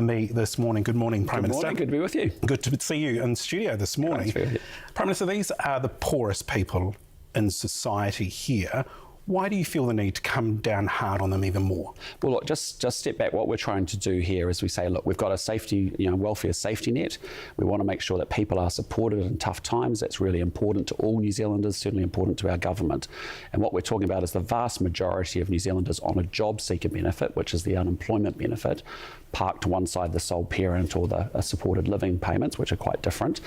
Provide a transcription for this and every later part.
Me this morning. Good morning, Prime Minister. Good to be with you. Good to see you in studio this morning. Prime Minister, these are the poorest people in society here. Why do you feel the need to come down hard on them even more? Well, look, just step back. What we're trying to do here is we say, look, we've got a safety, welfare safety net. We want to make sure that people are supported in tough times. That's really important to all New Zealanders, certainly important to our government. And what we're talking about is the vast majority of New Zealanders on a job seeker benefit, which is the unemployment benefit, parked to one side the sole parent or the supported living payments, which are quite different,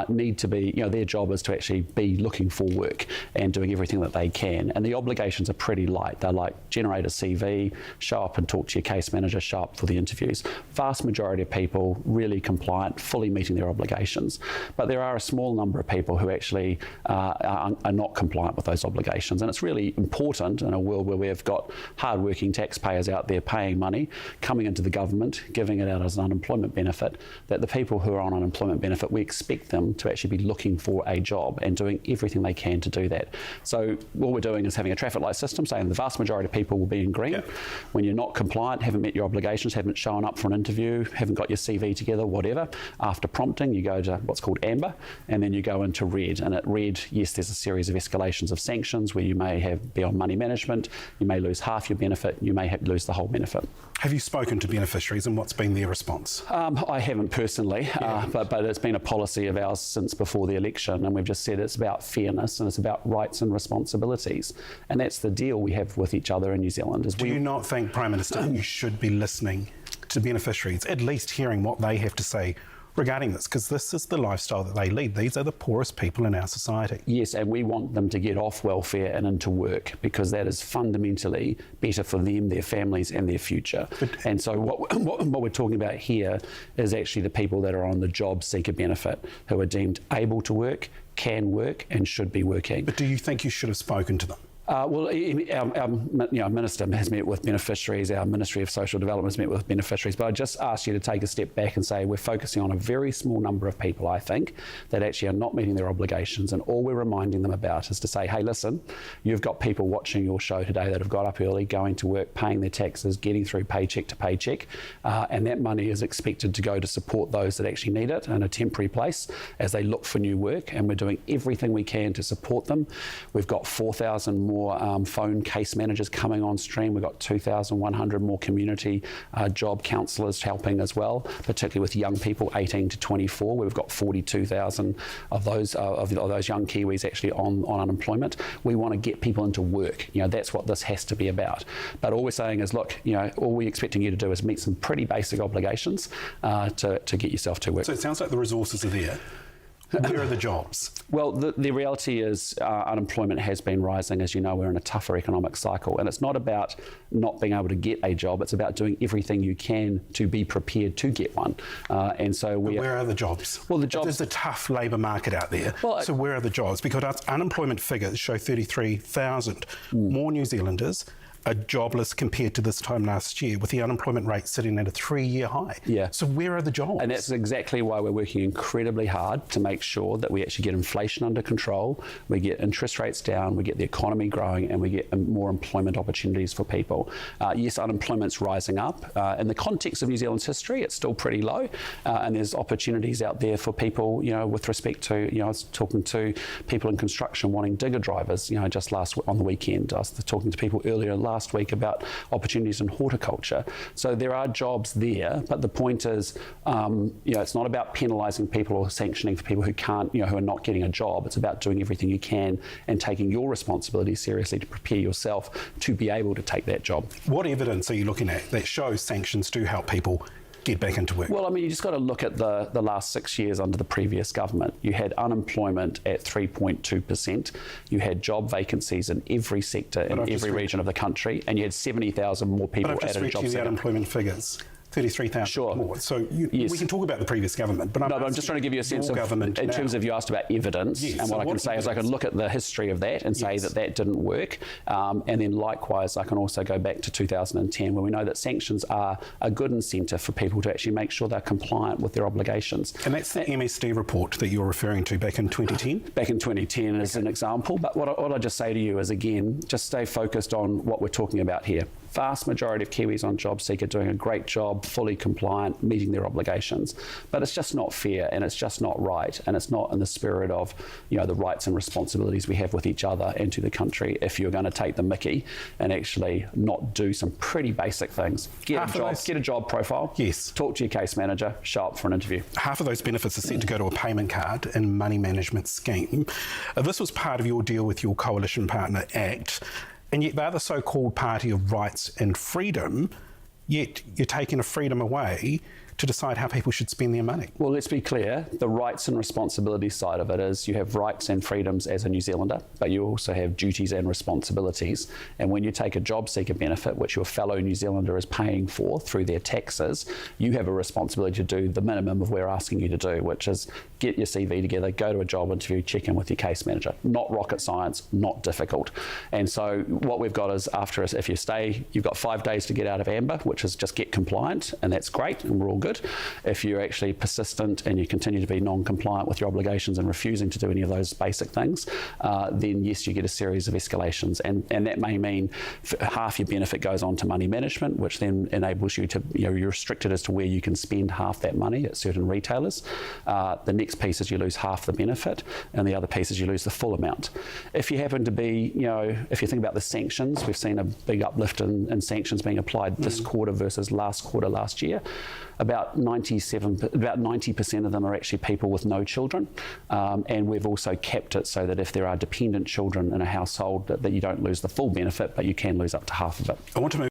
need to be, their job is to actually be looking for work and doing everything that they can. And the obligations are pretty light. They're like generate a CV, show up and talk to your case manager, show up for the interviews. Vast majority of people really compliant, fully meeting their obligations. But there are a small number of people who actually are not compliant with those obligations. And it's really important in a world where we've got hard-working taxpayers out there paying money, coming into the government, giving it out as an unemployment benefit, that the people who are on unemployment benefit, we expect them to actually be looking for a job and doing everything they can to do that. So what we're doing is having a traffic light system saying the vast majority of people will be in green. Yep. When you're not compliant, haven't met your obligations, haven't shown up for an interview, haven't got your CV together, whatever, after prompting you go to what's called amber, and then you go into red. And at red, yes, there's a series of escalations of sanctions where you may be on money management, you may lose half your benefit, you may lose the whole benefit. Have you spoken to beneficiaries and what's been their response? I haven't personally, but it's been a policy of ours since before the election, and we've just said it's about fairness and it's about rights and responsibilities. And that's the deal we have with each other in New Zealand. Do you not think, Prime Minister, you should be listening to beneficiaries, at least hearing what they have to say regarding this, because this is the lifestyle that they lead. These are the poorest people in our society. Yes, and we want them to get off welfare and into work, because that is fundamentally better for them, their families and their future. And so what we're talking about here is actually the people that are on the job seeker benefit, who are deemed able to work, can work and should be working. But do you think you should have spoken to them? Well, our Minister has met with beneficiaries, our Ministry of Social Development has met with beneficiaries, but I just ask you to take a step back and say we're focusing on a very small number of people, I think, that actually are not meeting their obligations, and all we're reminding them about is to say, hey, listen, you've got people watching your show today that have got up early, going to work, paying their taxes, getting through paycheck to paycheck, and that money is expected to go to support those that actually need it in a temporary place as they look for new work, and we're doing everything we can to support them. We've got 4,000 more phone case managers coming on stream. We've got 2,100 more community job counsellors helping as well, particularly with young people 18 to 24. We've got 42,000 of those young Kiwis actually on unemployment. We want to get people into work. That's what this has to be about. But all we're saying is, look, all we're expecting you to do is meet some pretty basic obligations to get yourself to work. So it sounds like the resources are there. Where are the jobs? Well, the reality is unemployment has been rising. As you know, we're in a tougher economic cycle, and it's not about not being able to get a job, it's about doing everything you can to be prepared to get one. And so where are the jobs? Well, the jobs... There's a tough labour market out there. Well, so where are the jobs? Because our unemployment figures show 33,000 more New Zealanders are jobless compared to this time last year, with the unemployment rate sitting at a 3-year high. Yeah. So where are the jobs? And that's exactly why we're working incredibly hard to make sure that we actually get inflation under control, we get interest rates down, we get the economy growing, and we get more employment opportunities for people. Yes, unemployment's rising up. In the context of New Zealand's history, it's still pretty low, and there's opportunities out there for people, with respect to, I was talking to people in construction wanting digger drivers, just on the weekend. I was talking to people earlier last week about opportunities in horticulture. So there are jobs there, but the point is, it's not about penalising people or sanctioning for people who can't, who are not getting a job. It's about doing everything you can and taking your responsibility seriously to prepare yourself to be able to take that job. What evidence are you looking at that shows sanctions do help people get back into work? Well, you just got to look at the last 6 years under the previous government. You had unemployment at 3.2%. You had job vacancies in every sector in every region of the country, and you had 70,000 more people added a job sector. The unemployment figures. 33,000 more. So yes. We can talk about the previous government, but I'm just trying to give you a sense of, in terms of, you asked about evidence, yes, and so what I can say is I can look at the history of that and say that didn't work, and then likewise I can also go back to 2010, where we know that sanctions are a good incentive for people to actually make sure they're compliant with their obligations. And that's the MSD report that you're referring to back in 2010? Back in 2010 as an example, but what I just say to you is, again, just stay focused on what we're talking about here. Vast majority of Kiwis on JobSeeker doing a great job, job, fully compliant, meeting their obligations. But it's just not fair, and it's just not right, and it's not in the spirit of, you know, the rights and responsibilities we have with each other and to the country if you're going to take the mickey and actually not do some pretty basic things. Get a job profile, yes. Talk to your case manager, show up for an interview. Half of those benefits are set to go to a payment card and money management scheme. This was part of your deal with your coalition partner ACT, and yet they're the so-called party of rights and freedom, yet you're taking a freedom away to decide how people should spend their money. Well, let's be clear. The rights and responsibilities side of it is you have rights and freedoms as a New Zealander, but you also have duties and responsibilities. And when you take a job seeker benefit, which your fellow New Zealander is paying for through their taxes, you have a responsibility to do the minimum of what we're asking you to do, which is get your CV together, go to a job interview, check in with your case manager. Not rocket science, not difficult. And so what we've got is after us, if you stay, you've got 5 days to get out of amber, which is just get compliant, and that's great, and we're all good. If you're actually persistent and you continue to be non-compliant with your obligations and refusing to do any of those basic things, then yes, you get a series of escalations, and that may mean half your benefit goes on to money management, which then enables you to, you know, you're restricted as to where you can spend half that money at certain retailers. The next piece is you lose half the benefit, and the other piece is you lose the full amount. If you happen to be, you know, if you think about the sanctions, we've seen a big uplift in sanctions being applied this quarter versus last quarter last year. About 90% of them are actually people with no children, and we've also kept it so that if there are dependent children in a household, that you don't lose the full benefit, but you can lose up to half of it. I want to move